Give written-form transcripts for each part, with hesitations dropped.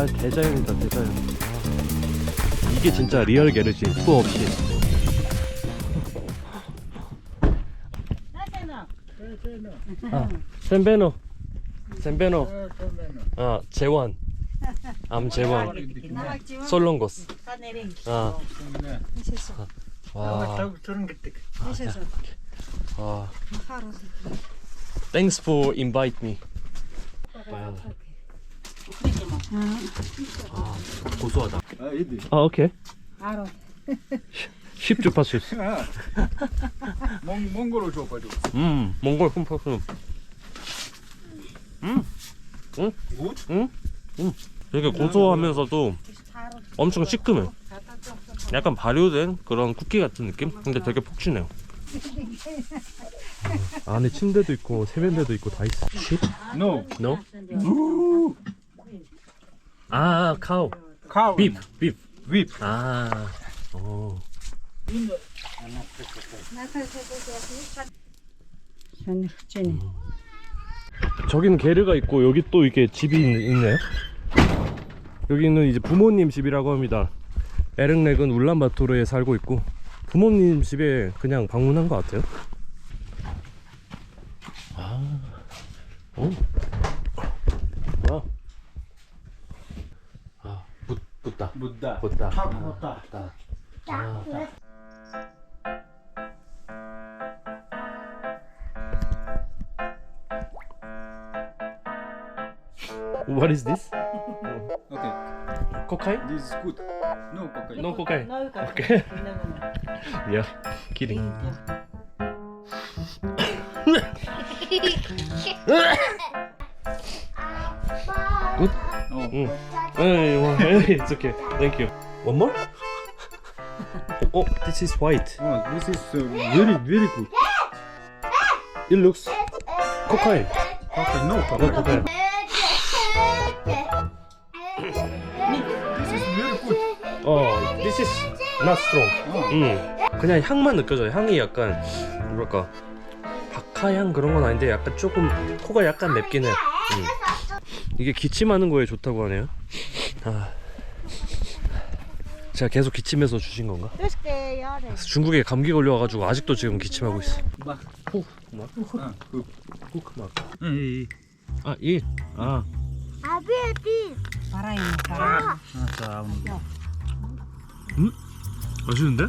아 대자연이다 대자연. 아, 이게 진짜 리얼 게르지 투어 없이. 아 셈베노 셈베노. 아 재원. 암 재원. 솔롱고스. 아. 와. 와. Thanks for invite me. 아, 고소하다. 아, 오케이. 알아. 10주 파스. 몽골어 줘 봐줘. 몽골 흠파스. 되게 고소하면서도 엄청 시큼해. 약간 발효된 그런 쿠키 같은 느낌? 근데 되게 푹신해요. 안에 침대도 있고 세면대도 있고 다 있어. No. No? 아, 카우. Cow. 빕, 빕. Whip. 아, 오. 저기는 게르가 있고 여기 또 이렇게 집이 있네요. 여기는 이제 부모님 집이라고 합니다. 에릉렉은 울란바토르에 살고 있고 부모님 집에 그냥 방문한 것 같아요. 아, 오, 와, 아, 붓다, Buddha. 붓다, Buddha. 아. What is this? Okay. Cocaine? This is good. No cocaine. No cocaine. Okay. Yeah, kidding. Good? Oh. Hey, it's okay. Thank you. One more? Oh, this is white. Oh, this is very good. It looks cocaine. Okay, no No cocaine. cocaine. This is very good. This is not strong. 그냥 향만 느껴져요. 향이 약간 뭐랄까 박하향 그런 건 아닌데 약간 조금 코가 약간 맵긴 해요. 이게 기침하는 거에 좋다고 하네요. 아, 제가 계속 기침해서 주신 건가? 중국에 감기 걸려가지고 아직도 지금 기침하고 있어. 막. 후, 막, Ah, good. 후, 막. Hey. 아, 이, 아, 맛있는데?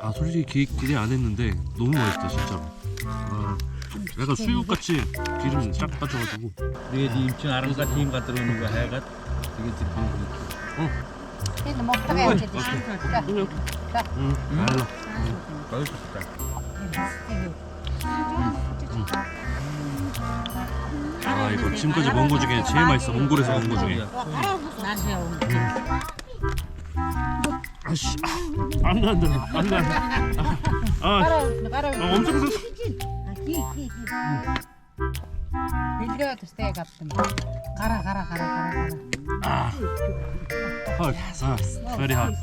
아, 솔직히 기대 안 했는데 너무 맛있다 진짜로. 아, 약간 수육같이 기름 쫙 빠져가지고. Dia di Cikarang kan hingga terlalu bahaya kan. Dia cepet. 알라. Bagus sudah. 아, 이거 지금까지 먹은 거 중에 제일 맛있어. 몽골에서 먹은 거 중에. 아씨, 안돼 안돼 안돼. 엄청 써. 헐, very hot.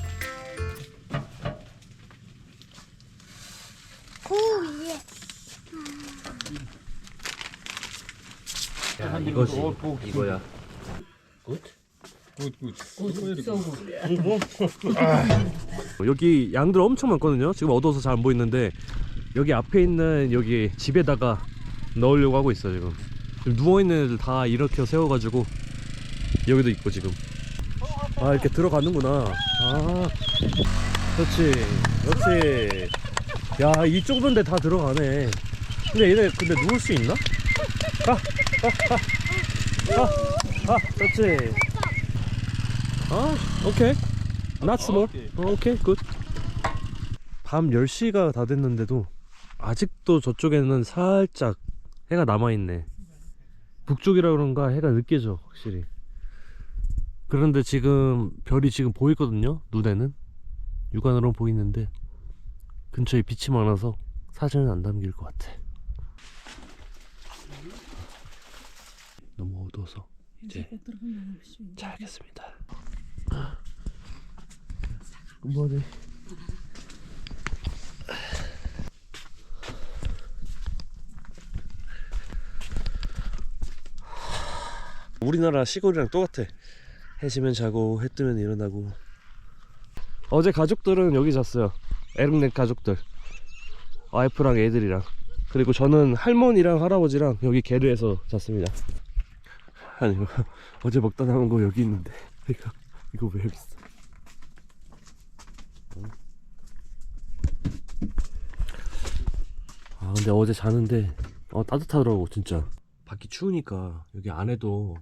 야, 이거지, 이거야. 굿? 여기 양들 엄청 많거든요. 지금 어두워서 잘 안 보이는데 여기 앞에 있는 여기 집에다가 넣으려고 하고 있어요. 지금 누워있는 애들 다 이렇게 세워가지고 여기도 있고 지금. 아, 이렇게 들어가는구나. 아, 그렇지 그렇지. 야, 이 좁은 데 다 들어가네. 근데 얘네 근데 누울 수 있나? 그렇지. 아, 오케이. Not small. 오케이, 굿. 밤 10시가 다 됐는데도 아직도 저쪽에는 살짝 해가 남아있네. 북쪽이라 그런가 해가 느껴져 확실히. 그런데 지금 별이 지금 보이거든요, 눈에는. 육안으로 보이는데 근처에 빛이 많아서 사진은 안 담길 것 같아. 너무 어두워서 이제 자야겠습니다. 뭐네? 우리나라 시골이랑 똑같아. 해 지면 자고 해 뜨면 일어나고. 어제 가족들은 여기 잤어요. 에릉넥 가족들, 와이프랑 애들이랑. 그리고 저는 할머니랑 할아버지랑 여기 게르에서 잤습니다. 아니 어제 먹다 남은 거 여기 있는데 이거 왜 여기 있어? 아 근데 어제 자는데 따뜻하더라고 진짜. 밖이 추우니까 여기 안에도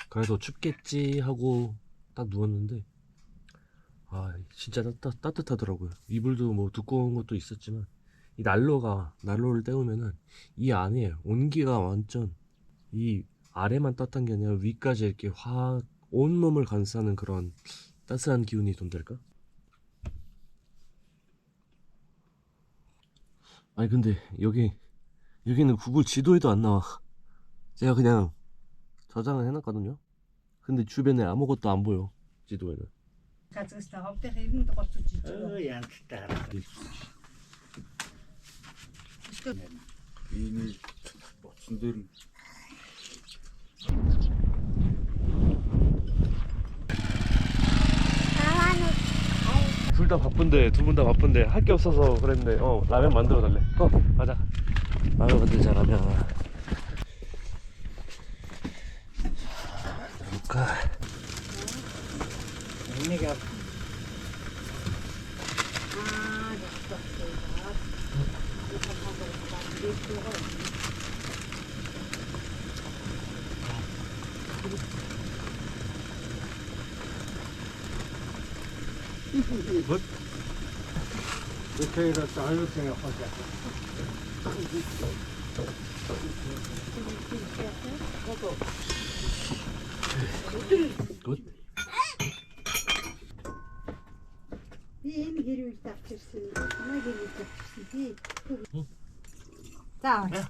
그래도 춥겠지 하고 딱 누웠는데 아 진짜 따뜻하더라고요. 이불도 뭐 두꺼운 것도 있었지만 이 난로를 때우면은 이 안에 온기가 완전 이 아래만 따뜻한 게 아니라 위까지 이렇게 확 온몸을 감싸는 그런 따스한 기운이 돈달까? 아니 근데 여기는 구글 지도에도 안 나와. 제가 그냥 저장을 해놨거든요. 근데 주변에 아무것도 안 보여 지도에는. 이미 멋진 데는 둘 다 바쁜데 두 분 다 바쁜데 할 게 없어서 그랬는데 라면 만들어 달래. 가자. 라면 만들자 라면. 볼까? 이렇게 쌀을 생각하자. 굿. Yeni geliyor kitapçısı. Buna geliyor kitapçısı değil. Tamam.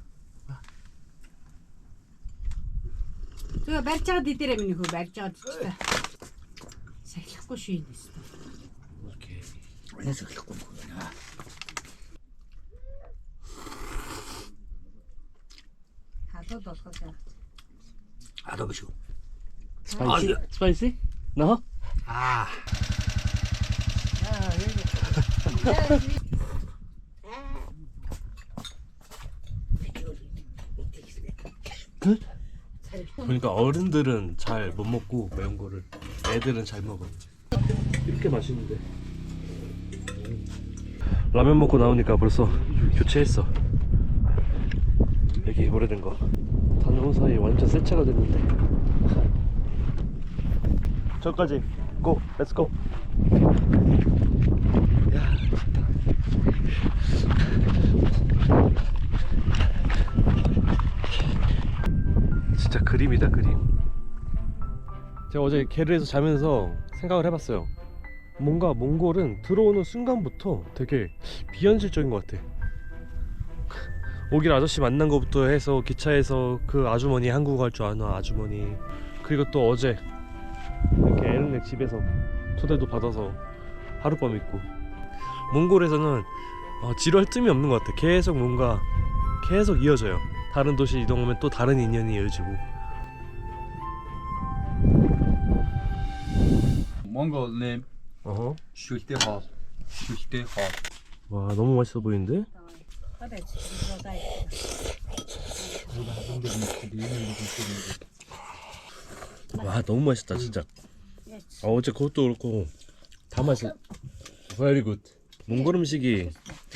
저 발자가 뒤때려면 그 발자가 뒤다. 살짝 꼬셔야 됐어. 오케이. 그래서 갖고 온 거야. 가도 넣어서. 알아보시고. 스파이시? 스파이시? 너? 아. 굿? 그러니까 어른들은 잘 못 먹고 매운 거를 애들은 잘 먹어. 이렇게 맛있는데. 라면 먹고 나오니까 벌써 교체했어. 여기 오래된 거 다녀온 사이에 완전 새 차가 됐는데. 저까지 고! 렛츠 고! 야 좋다. 진짜 그림이다 그림. 제가 어제 게르에서 자면서 생각을 해봤어요. 뭔가 몽골은 들어오는 순간부터 되게 비현실적인 것 같아. 오길 아저씨 만난 것부터 해서 기차에서 그 아주머니 한국어 할 줄 아는 아주머니, 그리고 또 어제 이렇게 에르네 집에서 초대도 받아서 하룻밤 있고. 몽골에서는 지루할 틈이 없는 것 같아. 계속 뭔가 계속 이어져요. 다른 도시 이동하면 또 다른 인연이 이어지고. Mongol name 어허. Shultehop. Shultehop. 와 너무 맛있어 보이는데? 와 너무 맛있다 진짜. 어제 그것도 그렇고 다 맛있어. Very good. 몽골 음식이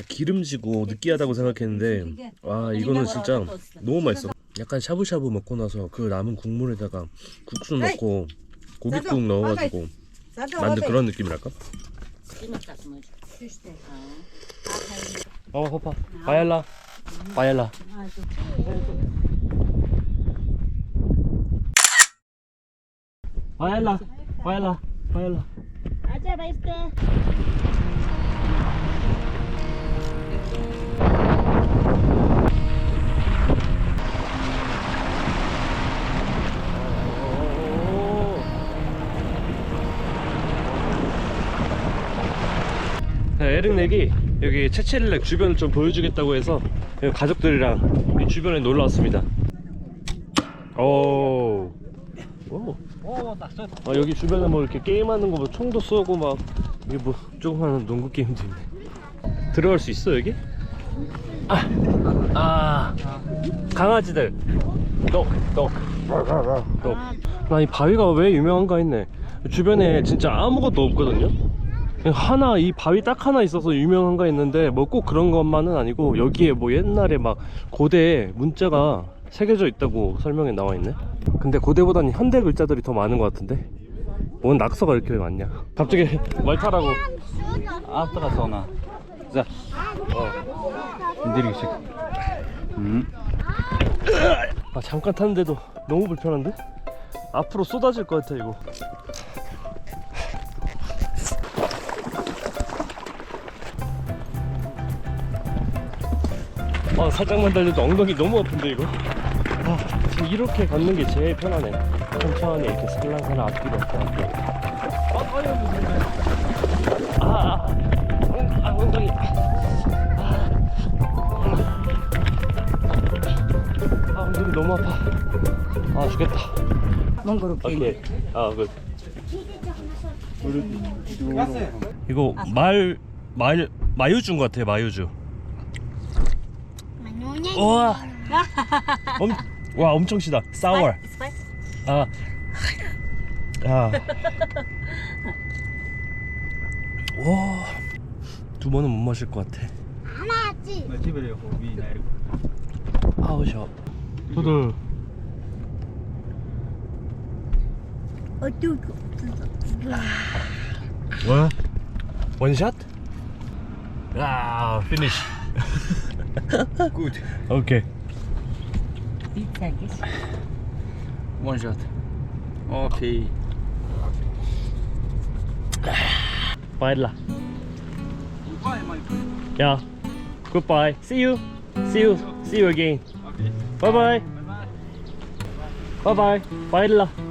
기름지고 느끼하다고 생각했는데 와 이거는 진짜 너무 맛있어. 약간 샤브샤브 먹고 나서 그 남은 국물에다가 국수 넣고 고깃국 넣어가지고 만든 그런 느낌이랄까? 호파 바얄라 바얄라. 바얄라 바얄라 바얄라. Acaba işte. 에릭넥이 여기 체체릴렉 주변을 좀 보여주겠다고 해서 가족들이랑 이 주변에 놀러 왔습니다. 오. 아, 여기 주변에 뭐 이렇게 게임하는 거 뭐 총도 쏘고 막 이게 뭐 조그마한 농구 게임도 있네. 들어갈 수 있어 여기? 강아지들. 너. 나 이 바위가 왜 유명한가 했네. 주변에 진짜 아무것도 없거든요. 하나 이 바위 딱 하나 있어서 유명한가 했는데 뭐 꼭 그런 것만은 아니고 여기에 뭐 옛날에 막 고대 문자가 새겨져 있다고 설명에 나와 있네. 근데 고대보다는 현대 글자들이 더 많은 것 같은데 뭔 낙서가 이렇게 많냐. 갑자기 말 타라고. After sauna. 자. 내리기 식. 아, 잠깐 탔는데도 너무 불편한데? 앞으로 쏟아질 것 같아 이거. 아, 살짝만 달려도 엉덩이 너무 아픈데 이거. 아, 지금 이렇게 걷는 게 제일 편하네. 천천히 이렇게 살랑살랑 앞뒤로 엉덩이. 엉덩이 너무 아파. 아, 죽겠다. 몽골 오케이. 아, 굿. 이거 마유주인 것 같아. 마유주. 우와. 와, 엄청 시다. 사워. 아. 와. 두 번은 못 마실 것 같아. 아우, 셔. 도들. 와. 원샷? 아, 피니쉬. Good. 오케이. One shot. Okay. 바이라. 야. 굿바이. See you. See you again. Okay. Bye bye. Bye bye. 바이라.